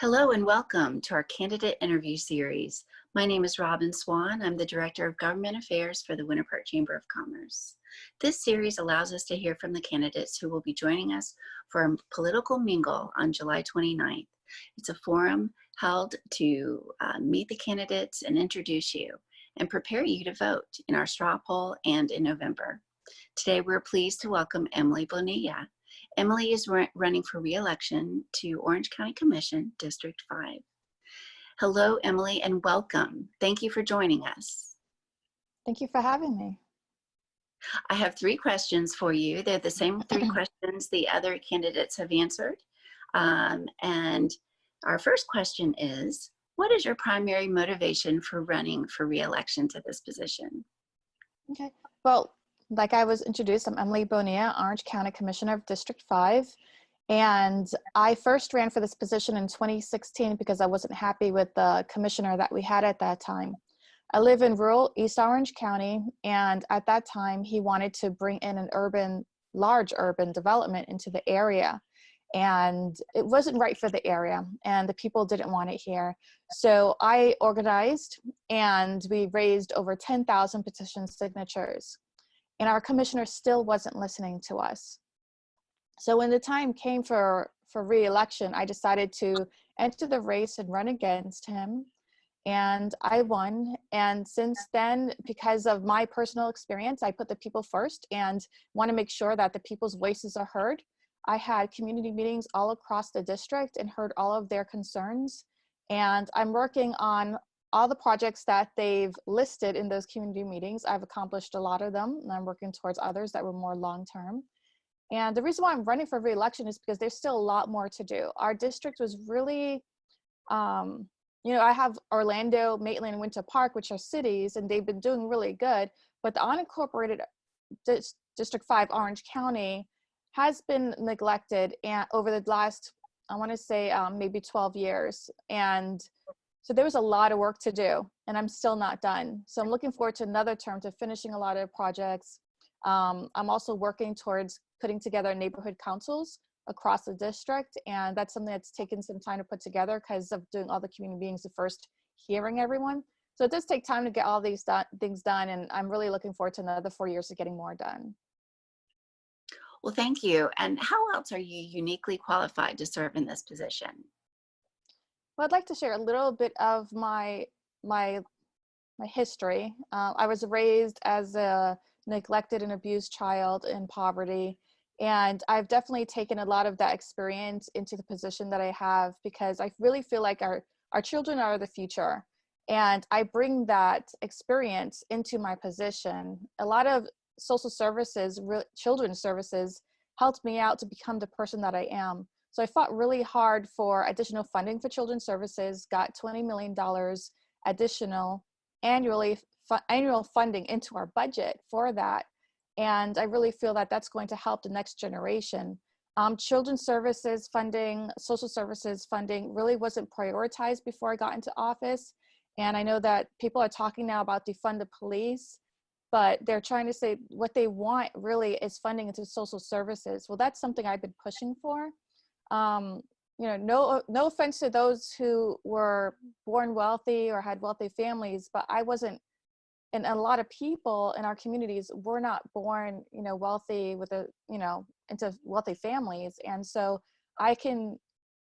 Hello and welcome to our candidate interview series. My name is Robin Swan. I'm the Director of Government Affairs for the Winter Park Chamber of Commerce. This series allows us to hear from the candidates who will be joining us for a political mingle on July 29th. It's a forum held to meet the candidates and introduce you and prepare you to vote in our straw poll and in November. Today we're pleased to welcome Emily Bonilla. Emily is running for re-election to Orange County Commission, District 5. Hello, Emily, and welcome. Thank you for joining us. Thank you for having me. I have three questions for you. They're the same three questions the other candidates have answered. And our first question is, what is your primary motivation for running for re-election to this position? Okay, well, like I was introduced, I'm Emily Bonilla, Orange County Commissioner of District 5. And I first ran for this position in 2016 because I wasn't happy with the commissioner that we had at that time. I live in rural East Orange County, and at that time, he wanted to bring in an large urban development into the area. And it wasn't right for the area, and the people didn't want it here. So I organized, and we raised over 10,000 petition signatures. And our commissioner still wasn't listening to us. So when the time came for re-election, I decided to enter the race and run against him. And I won. And since then, because of my personal experience, I put the people first and want to make sure that the people's voices are heard. I had community meetings all across the district and heard all of their concerns. And I'm working on all the projects that they've listed in those community meetings. I've accomplished a lot of them, and I'm working towards others that were more long-term. And the reason why I'm running for re-election is because there's still a lot more to do. Our district was really, I have Orlando, Maitland, and Winter Park, which are cities, and they've been doing really good, but the unincorporated District 5 Orange County has been neglected and over the last, I want to say maybe 12 years. And so there was a lot of work to do, and I'm still not done. So I'm looking forward to another term to finishing a lot of projects. I'm also working towards putting together neighborhood councils across the district, and that's something that's taken some time to put together because of doing all the community meetings at first, hearing everyone. So it does take time to get all these things done, and I'm really looking forward to another 4 years of getting more done. Well, thank you. And how else are you uniquely qualified to serve in this position? Well, I'd like to share a little bit of my history. I was raised as a neglected and abused child in poverty, and I've definitely taken a lot of that experience into the position that I have because I really feel like our children are the future, and I bring that experience into my position. A lot of social services, children's services, helped me out to become the person that I am. So I fought really hard for additional funding for children's services, got $20 million additional annual funding into our budget for that. And I really feel that that's going to help the next generation. Children's services funding, social services funding really wasn't prioritized before I got into office. And I know that people are talking now about defund the police, but they're trying to say what they want really is funding into social services. Well, that's something I've been pushing for. No offense to those who were born wealthy or had wealthy families, but I wasn't, and a lot of people in our communities were not born, wealthy with into wealthy families. And so I can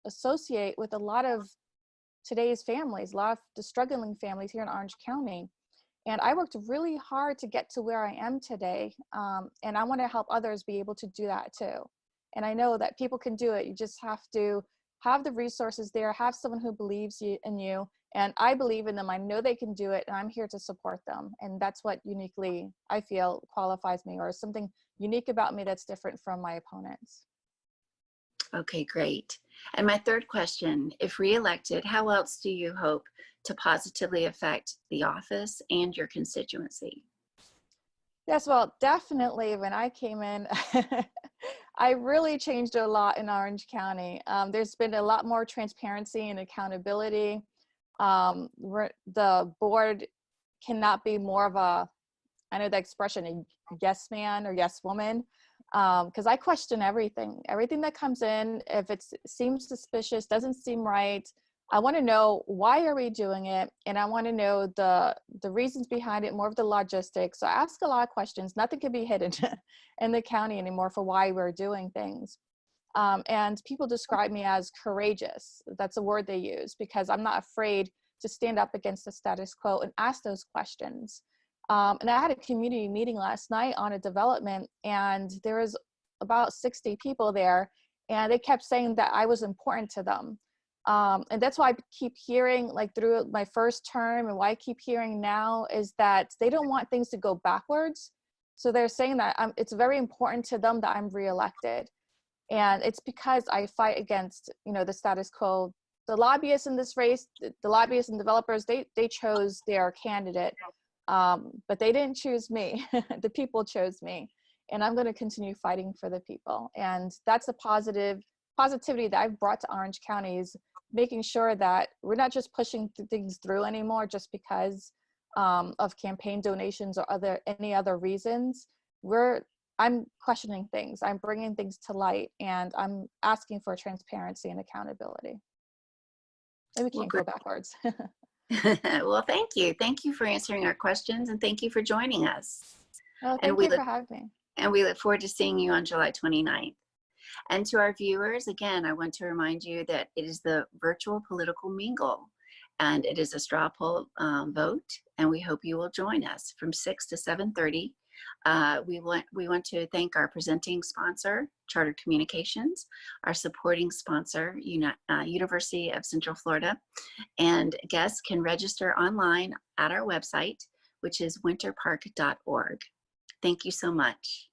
associate with a lot of today's families, a lot of the struggling families here in Orange County. And I worked really hard to get to where I am today. And I want to help others be able to do that too. And I know that people can do it. You just have to have the resources there, have someone who believes in you. And I believe in them. I know they can do it, and I'm here to support them. And that's what uniquely, I feel, qualifies me, or is something unique about me that's different from my opponents. Okay, great. And my third question, if re-elected, how else do you hope to positively affect the office and your constituency? Yes, well, definitely when I came in, I really changed a lot in Orange County. There's been a lot more transparency and accountability. The board cannot be more of a, I know the expression, a yes man or yes woman. Because I question everything that comes in. If it seems suspicious, doesn't seem right, I want to know why are we doing it, and I want to know the reasons behind it, more of the logistics. So I ask a lot of questions. Nothing can be hidden in the county anymore for why we're doing things. And people describe me as courageous. That's a word they use, because I'm not afraid to stand up against the status quo and ask those questions. And I had a community meeting last night on a development, and there was about 60 people there, and they kept saying that I was important to them. And that's why I keep hearing, like through my first term, and why I keep hearing now is that they don't want things to go backwards. So they're saying that it's very important to them that I'm reelected. And it's because I fight against, the status quo. The lobbyists in this race, the lobbyists and developers, they chose their candidate, but they didn't choose me. The people chose me, and I'm going to continue fighting for the people. And that's the positivity that I've brought to Orange County, is making sure that we're not just pushing things through anymore just because of campaign donations or any other reasons. I'm questioning things. I'm bringing things to light, and I'm asking for transparency and accountability. And we can't go backwards. Well, thank you. Thank you for answering our questions, and thank you for joining us. Oh, thank you for having me. And we look forward to seeing you on July 29th. And to our viewers, again, I want to remind you that it is the virtual political mingle, and it is a straw poll vote, and we hope you will join us from 6 to 7:30. We want to thank our presenting sponsor, Chartered Communications, our supporting sponsor, University of Central Florida, and guests can register online at our website, which is winterpark.org. Thank you so much.